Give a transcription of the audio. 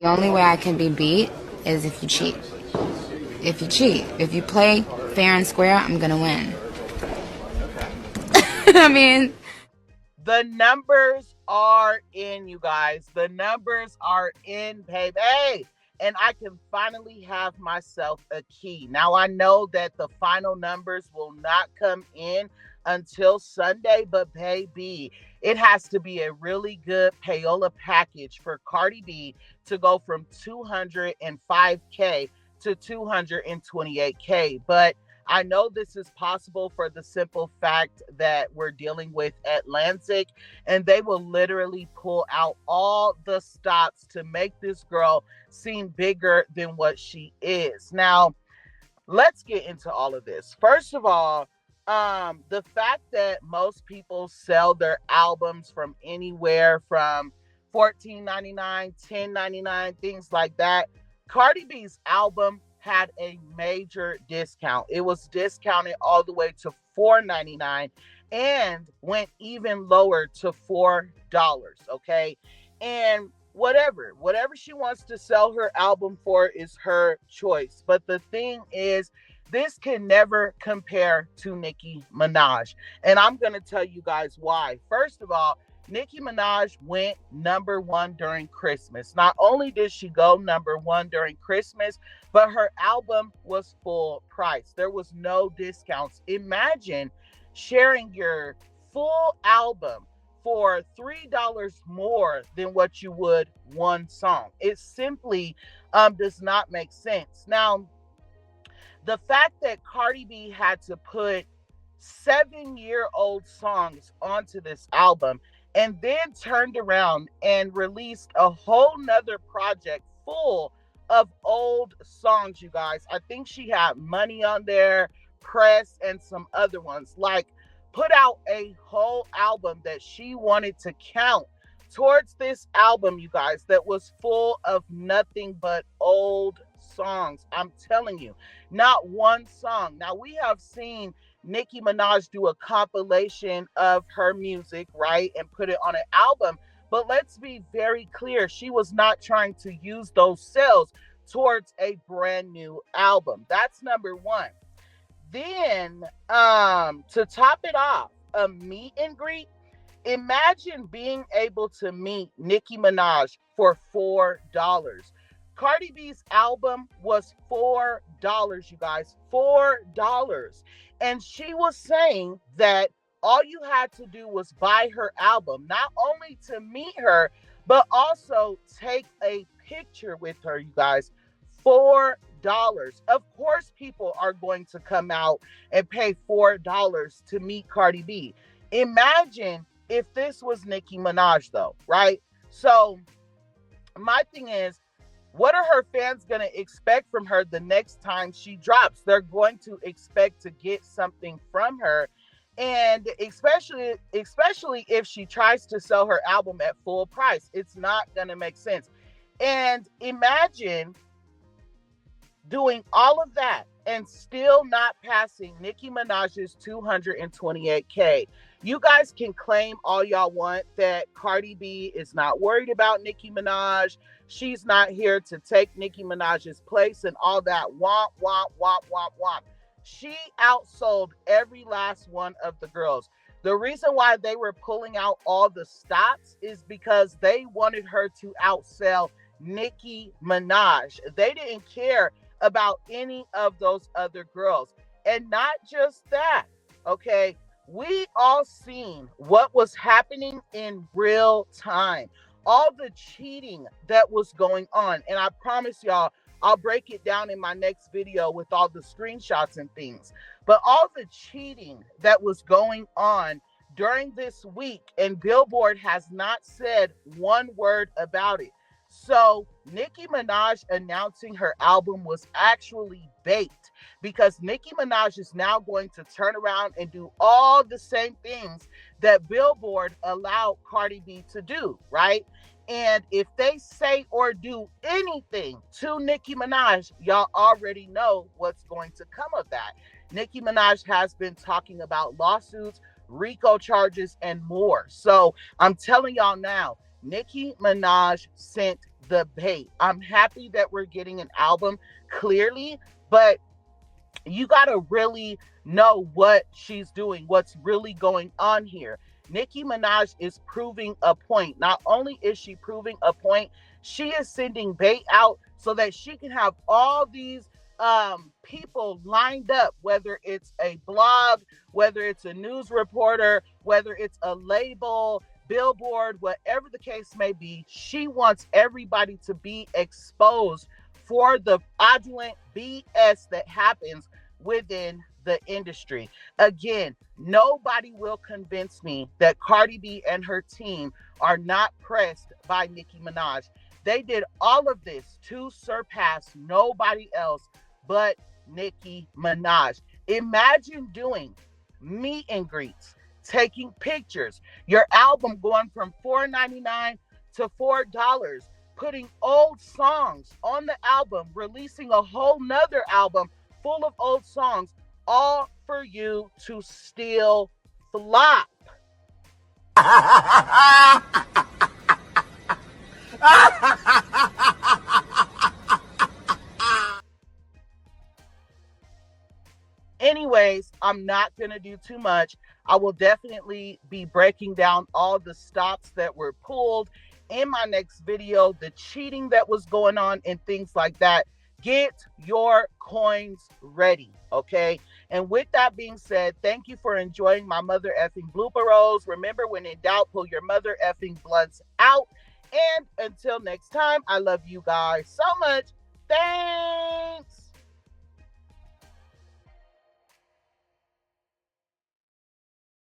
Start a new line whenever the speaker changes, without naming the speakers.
The only way I can be beat is if you cheat. If you cheat. If you play fair and square, I'm going to win. I mean,
the numbers are in, you guys. The numbers are in, baby. And I can finally have myself a key. Now, I know that the final numbers will not come in until Sunday, but baby, it has to be a really good payola package for Cardi B to go from 205K to 228K. But I know this is possible for the simple fact that we're dealing with Atlantic, and they will literally pull out all the stops to make this girl seem bigger than what she is. Now, let's get into all of this. First of all, the fact that most people sell their albums from anywhere from 14.99, 10.99, things like that. Cardi B's album had a major discount. It was discounted all the way to 4.99 and went even lower to $4, okay? And whatever she wants to sell her album for is her choice. But the thing is, this can never compare to Nicki Minaj. And I'm going to tell you guys why. First of all, Nicki Minaj went number one during Christmas. Not only did she go number one during Christmas, but her album was full price. There was no discounts. Imagine sharing your full album for $3 more than what you would one song. It simply does not make sense. Now, the fact that Cardi B had to put 7-year-old songs onto this album and then turned around and released a whole nother project full of old songs, you guys. I think she had Money on there, Press, and some other ones. Like, put out a whole album that she wanted to count towards this album, you guys, that was full of nothing but old songs. I'm telling you, not one song. Now, we have seen Nicki Minaj do a compilation of her music, right, and put it on an album. But let's be very clear, she was not trying to use those sales towards a brand new album. That's number one. Then, to top it off, a meet and greet. Imagine being able to meet Nicki Minaj for $4. Cardi B's album was $4, you guys. $4. And she was saying that all you had to do was buy her album, not only to meet her, but also take a picture with her, you guys. $4. Of course, people are going to come out and pay $4 to meet Cardi B. Imagine if this was Nicki Minaj, though, right? So, my thing is, what are her fans going to expect from her the next time she drops? They're going to expect to get something from her. And especially if she tries to sell her album at full price, it's not going to make sense. And imagine doing all of that and still not passing Nicki Minaj's 228K. You guys can claim all y'all want that Cardi B is not worried about Nicki Minaj. She's not here to take Nicki Minaj's place and all that. Womp, womp, womp, womp, womp. She outsold every last one of the girls. The reason why they were pulling out all the stops is because they wanted her to outsell Nicki Minaj. They didn't care about any of those other girls. And not just that, okay? We all seen what was happening in real time. All the cheating that was going on. And I promise y'all, I'll break it down in my next video with all the screenshots and things. But all the cheating that was going on during this week, and Billboard has not said one word about it. So Nicki Minaj announcing her album was actually bait, because Nicki Minaj is now going to turn around and do all the same things that Billboard allowed Cardi B to do, right? And if they say or do anything to Nicki Minaj, y'all already know what's going to come of that. Nicki Minaj has been talking about lawsuits, RICO charges, and more. So I'm telling y'all now, Nicki Minaj sent the bait. I'm happy that we're getting an album clearly, but you got to really know what she's doing, what's really going on here. Nicki Minaj is proving a point. Not only is she proving a point, she is sending bait out so that she can have all these people lined up, whether it's a blog, whether it's a news reporter, whether it's a label, billboard, whatever the case may be. She wants everybody to be exposed for the fraudulent BS that happens within the industry. Again, nobody will convince me that Cardi B and her team are not pressed by Nicki Minaj. They did all of this to surpass nobody else but Nicki Minaj. Imagine doing meet and greets, taking pictures, your album going from $4.99 to $4, putting old songs on the album, releasing a whole nother album full of old songs, all for you to still flop. Anyways, I'm not going to do too much. I will definitely be breaking down all the stops that were pulled in my next video, the cheating that was going on and things like that. Get your coins ready, okay? And with that being said, thank you for enjoying my mother effing blooper rolls. Remember, when in doubt, pull your mother effing blunts out. And until next time, I love you guys so much. Thanks.